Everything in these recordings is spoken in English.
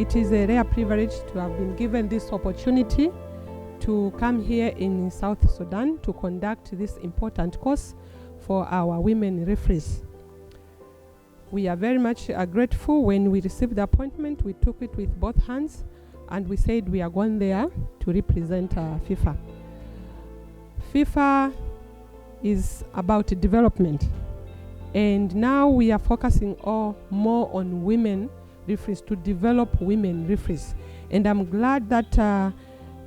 It is a rare privilege to have been given this opportunity to come here in South Sudan to conduct this important course for our women referees. We are very much grateful. When we received the appointment, we took it with both hands and we said we are going there to represent FIFA. FIFA is about development, and now we are focusing more on women referees, to develop women referees. And I'm glad that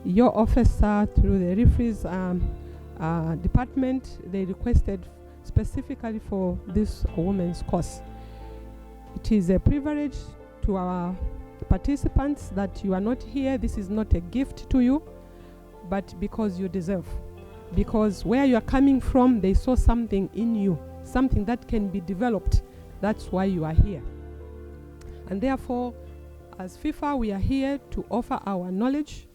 your officer, through the referees department, they requested specifically for this women's course. It is a privilege to our participants that you are not here. This is not a gift to you, but because you deserve. Because where you are coming from, they saw something in you, something that can be developed. That's why you are here. And therefore, as FIFA, we are here to offer our knowledge,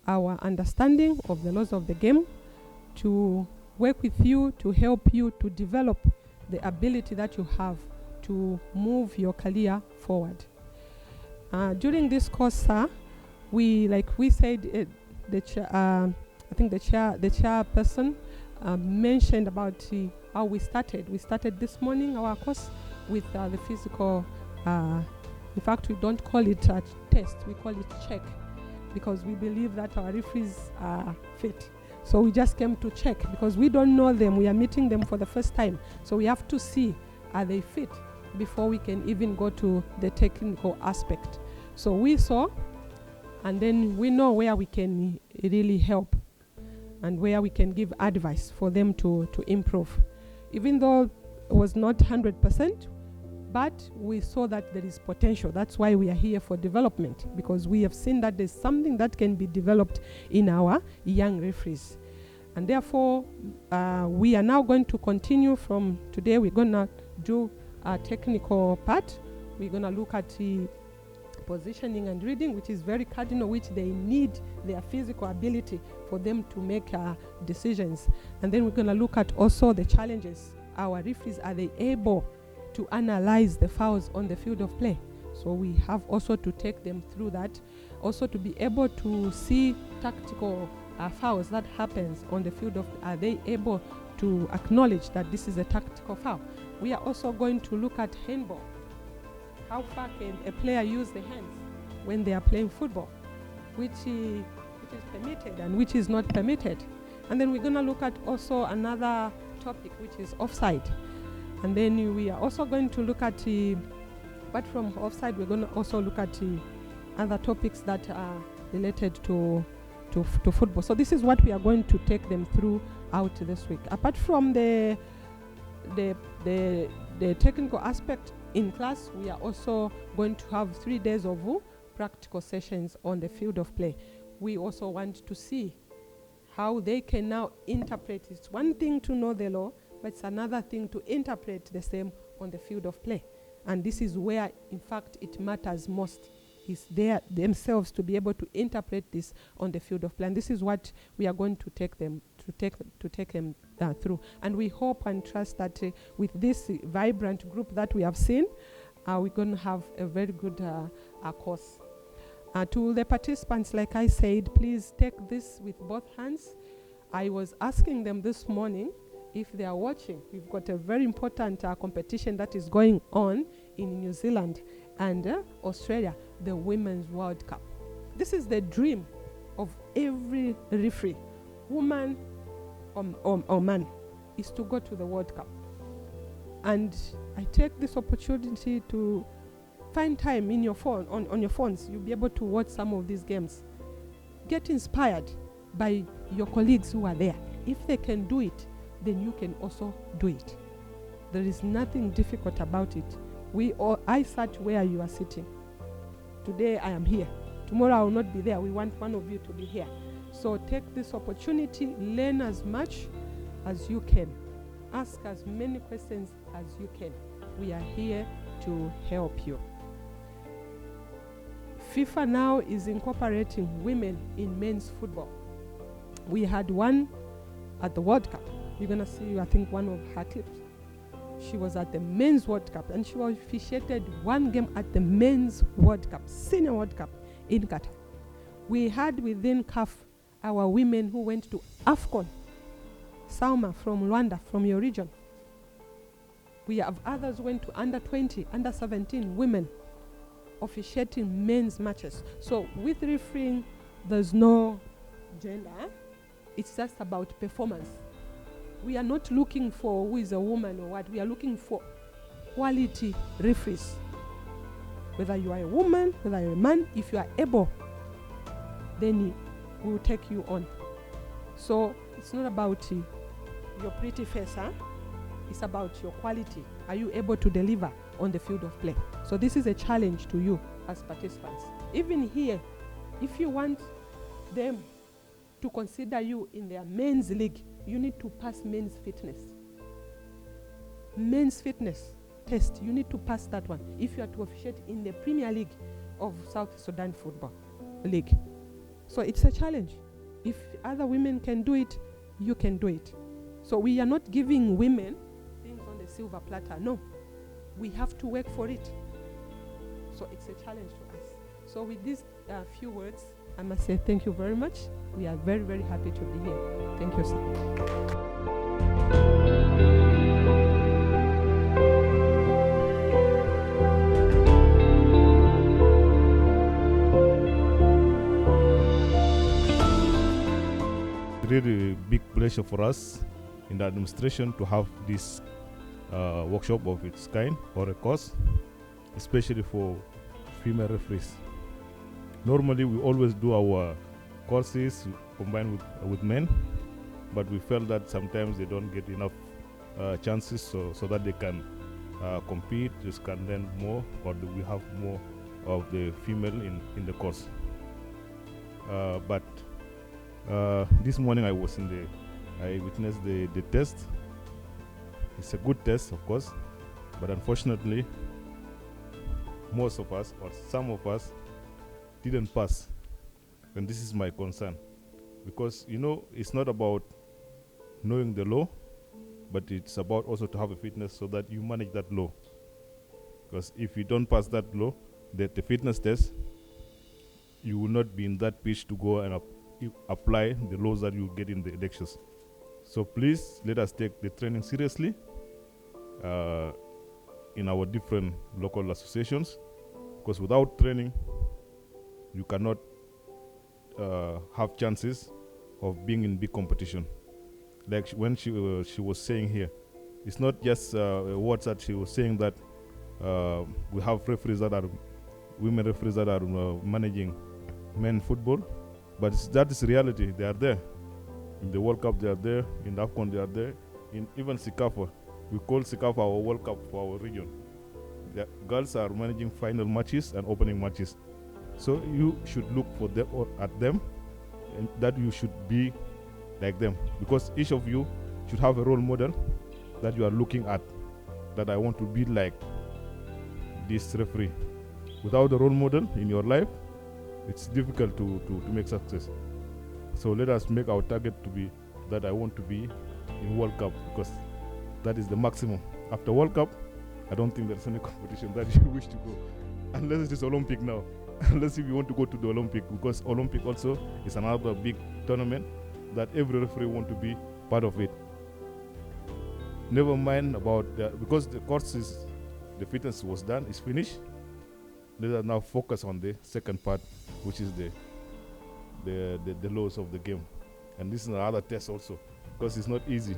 our understanding of the laws of the game, to work with you, to help you to develop the ability that you have to move your career forward. During this course, like we said, I think the chairperson mentioned about how we started. We started this morning our course with the physical. In fact, we don't call it a test, we call it check, because we believe that our referees are fit. So we just came to check because we don't know them. We are meeting them for the first time. So we have to see, are they fit before we can even go to the technical aspect. So we saw, and then we know where we can really help and where we can give advice for them to improve. Even though it was not 100%, but we saw that there is potential. That's why we are here for development, because we have seen that there's something that can be developed in our young referees. And therefore, we are now going to continue from today. We're going to do a technical part. We're going to look at the positioning and reading, which is very cardinal, which they need their physical ability for them to make decisions. And then we're going to look at also the challenges. Our referees, are they able to analyze the fouls on the field of play? So we have also to take them through that, also to be able to see tactical fouls that happens on the field of, are they able to acknowledge that this is a tactical foul? We are also going to look at handball. How far can a player use the hands when they are playing football, which is permitted and which is not permitted? And then we're going to look at also another topic, which is offside. And then we are also going to look at, apart from offside, we're going to also look at other topics that are related to football. So this is what we are going to take them through out this week. Apart from the technical aspect in class, we are also going to have 3 days of practical sessions on the field of play. We also want to see how they can now interpret. It's one thing to know the law, but it's another thing to interpret the same on the field of play. And this is where, in fact, it matters most, is they themselves to be able to interpret this on the field of play. And this is what we are going to take them through. And we hope and trust that with this vibrant group that we have seen, we're going to have a very good course. To the participants, like I said, please take this with both hands. I was asking them this morning if they are watching. We've got a very important competition that is going on in New Zealand and Australia, the Women's World Cup. This is the dream of every referee, woman or man, is to go to the World Cup. And I take this opportunity to find time in your phone, on your phones. You'll be able to watch some of these games. Get inspired by your colleagues who are there. If they can do it, then you can also do it. There is nothing difficult about it. I sat where you are sitting. Today I am here. Tomorrow I will not be there. We want one of you to be here. So take this opportunity, learn as much as you can. Ask as many questions as you can. We are here to help you. FIFA now is incorporating women in men's football. We had one at the World Cup. You're going to see, I think, one of her clips. She was at the Men's World Cup and she officiated one game at the Men's World Cup, Senior World Cup in Qatar. We had within CAF our women who went to AFCON. Salma from Rwanda, from your region. We have others who went to under 20, under 17 women officiating men's matches. So with refereeing, there's no gender. It's just about performance. We are not looking for who is a woman or what. We are looking for quality referees. Whether you are a woman, whether you're a man, if you are able, then we will take you on. So it's not about your pretty face, It's about your quality. Are you able to deliver on the field of play? So this is a challenge to you as participants. Even here, if you want them to consider you in their men's league, you need to pass men's fitness. Men's fitness test, you need to pass that one if you are to officiate in the Premier League of South Sudan Football League. So it's a challenge. If other women can do it, you can do it. So we are not giving women things on the silver platter. No, we have to work for it. So it's a challenge to us. So with these few words, I must say thank you very much. We are very, very happy to be here. Thank you, sir. Really big pleasure for us in the administration to have this workshop of its kind or a course, especially for female referees. Normally we always do our courses combined with men, but we felt that sometimes they don't get enough chances so that they can compete, just can learn more, or do we have more of the female in the course. But this morning I witnessed the test. It's a good test, of course, but unfortunately most of us, or some of us, didn't pass. And this is my concern, because it's not about knowing the law, but it's about also to have a fitness so that you manage that law. Because if you don't pass that law, the fitness test, you will not be in that pitch to go and apply the laws that you get in the elections. So please let us take the training seriously in our different local associations, because without training you cannot have chances of being in big competition. Like when she was saying here, it's not just words that she was saying that we have referees that are women referees that are managing men football, but that is reality. They are there in the World Cup, they are there in the AFCON, they are there in even Sikafa. We call Sikafa our World Cup for our region. The girls are managing final matches and opening matches. So you should look for them or at them, and that you should be like them, because each of you should have a role model that you are looking at, that I want to be like this referee. Without a role model in your life, it's difficult to make success. So let us make our target to be that I want to be in World Cup, because that is the maximum. After World Cup, I don't think there's any competition that you wish to go, unless it is Olympic now. Unless if you want to go to the Olympic, because Olympic also is another big tournament that every referee want to be part of it. Never mind about because the course is, the fitness was done, is finished. Let us now focus on the second part, which is the laws of the game. And this is another test also, because it's not easy.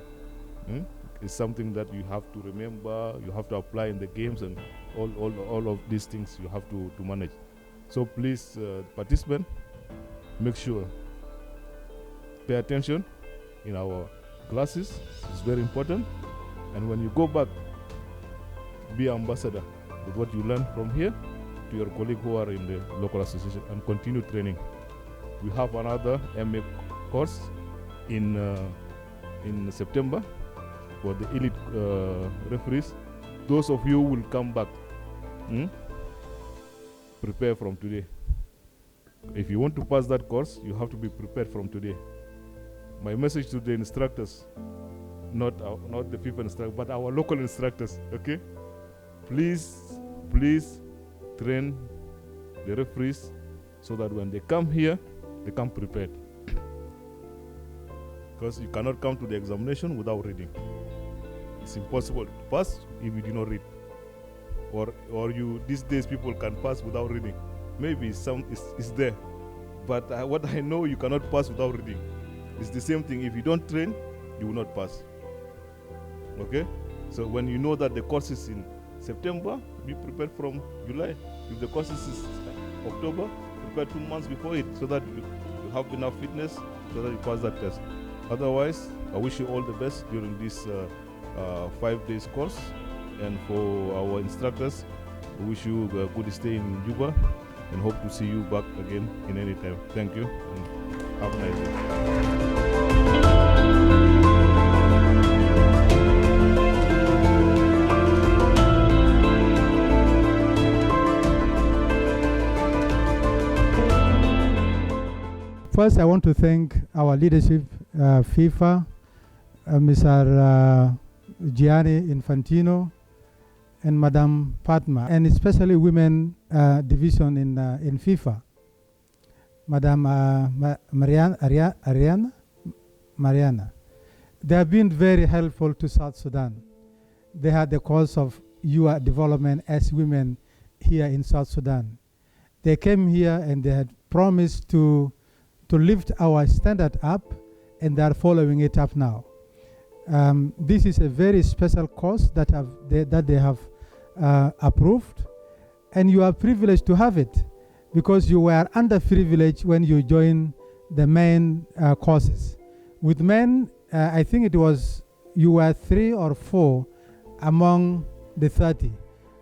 It's something that you have to remember, you have to apply in the games, and all of these things you have to manage. So please, participant, make sure, pay attention in our classes. It's very important. And when you go back, be an ambassador with what you learn from here to your colleagues who are in the local association, and continue training. We have another MA course in September for the elite referees. Those of you who will come back, prepare from today. If you want to pass that course, you have to be prepared from today. My message to the instructors not the FIFA instructor, but our local instructors. Okay, please train the referees so that when they come here, they come prepared. Because you cannot come to the examination without reading. It's impossible to pass if you do not read. Or you these days people can pass without reading. Maybe it's there, but what I know, you cannot pass without reading. It's the same thing. If you don't train, you will not pass. Okay? So when you know that the course is in September, be prepared from July. If the course is October, prepare 2 months before it, so that you have enough fitness so that you pass that test. Otherwise, I wish you all the best during this 5 days course. And for our instructors, we wish you a good stay in Juba and hope to see you back again in any time. Thank you and have a nice day. First, I want to thank our leadership, FIFA, Mr. Gianni Infantino, and Madam Padma, and especially women division in FIFA, Madam Mariana. They have been very helpful to South Sudan. They had the cause of your development as women here in South Sudan. They came here and they had promised to lift our standard up, and they are following it up now. This is a very special cause that they have approved, and you are privileged to have it because you were underprivileged when you joined the main courses. With men, I think it was you were 3 or 4 among the 30,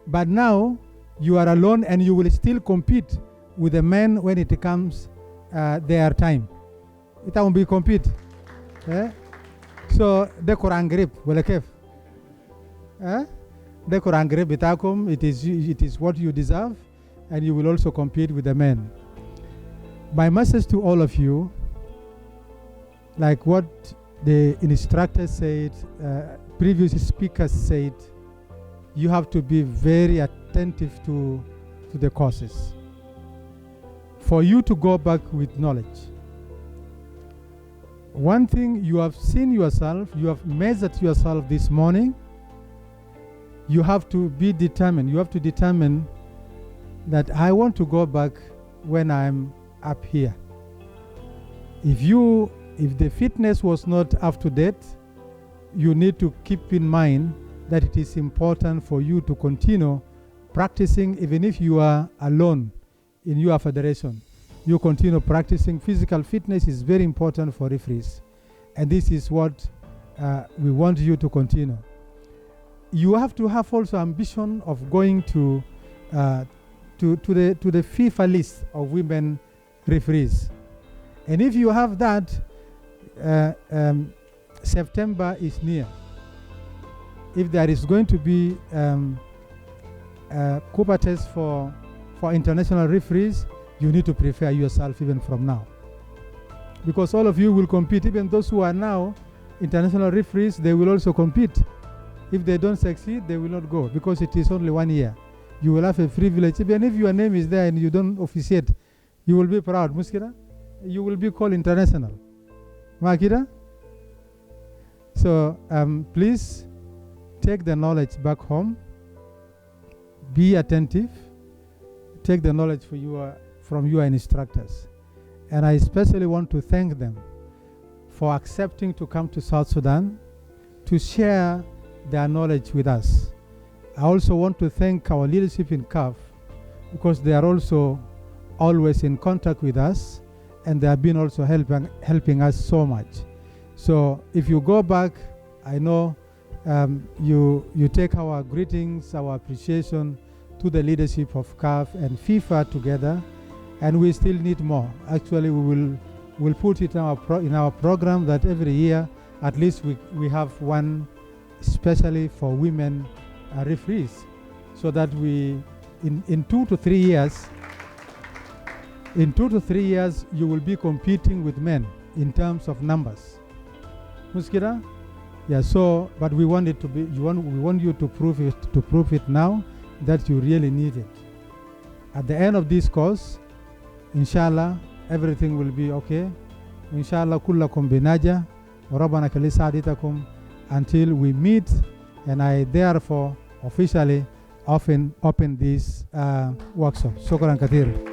but now you are alone and you will still compete with the men when it comes their time. It won't be compete. So the Quran grip wala kef. The Quran grip bitakum, it is what you deserve, and you will also compete with the men. My message to all of you, like what the instructors said, previous speakers said, you have to be very attentive to the courses for you to go back with knowledge. One thing you have seen yourself, you have measured yourself this morning, you have to be determined. You have to determine that I want to go back when I'm up here. If the fitness was not up to date, you need to keep in mind that it is important for you to continue practicing even if you are alone in your federation. You continue practicing. Physical fitness is very important for referees, and this is what we want you to continue. You have to have also ambition of going to the FIFA list of women referees, and if you have that, September is near. If there is going to be Cooper test for international referees, you need to prepare yourself even from now, because all of you will compete. Even those who are now international referees, they will also compete. If they don't succeed, they will not go, because it is only 1 year. You will have a privilege. Even if your name is there and you don't officiate, you will be proud. Muskira, you will be called international. Makira? So please take the knowledge back home. Be attentive. Take the knowledge from your instructors. And I especially want to thank them for accepting to come to South Sudan to share their knowledge with us. I also want to thank our leadership in CAF, because they are also always in contact with us, and they have been also helping us so much. So if you go back, I know you take our greetings, our appreciation to the leadership of CAF and FIFA together, and we still need more. Actually, we'll put it in our program that every year at least we have one especially for women referees, so that we in 2 to 3 years, you will be competing with men in terms of numbers. Muskira, Yeah, so, but we want it to be, we want you to prove it now that you really need it. At the end of this course, inshallah, everything will be okay. Inshallah, kullakum binaja, wa rabbana kalisa aditakum, until we meet, and I therefore officially open this workshop. Shukran kathir.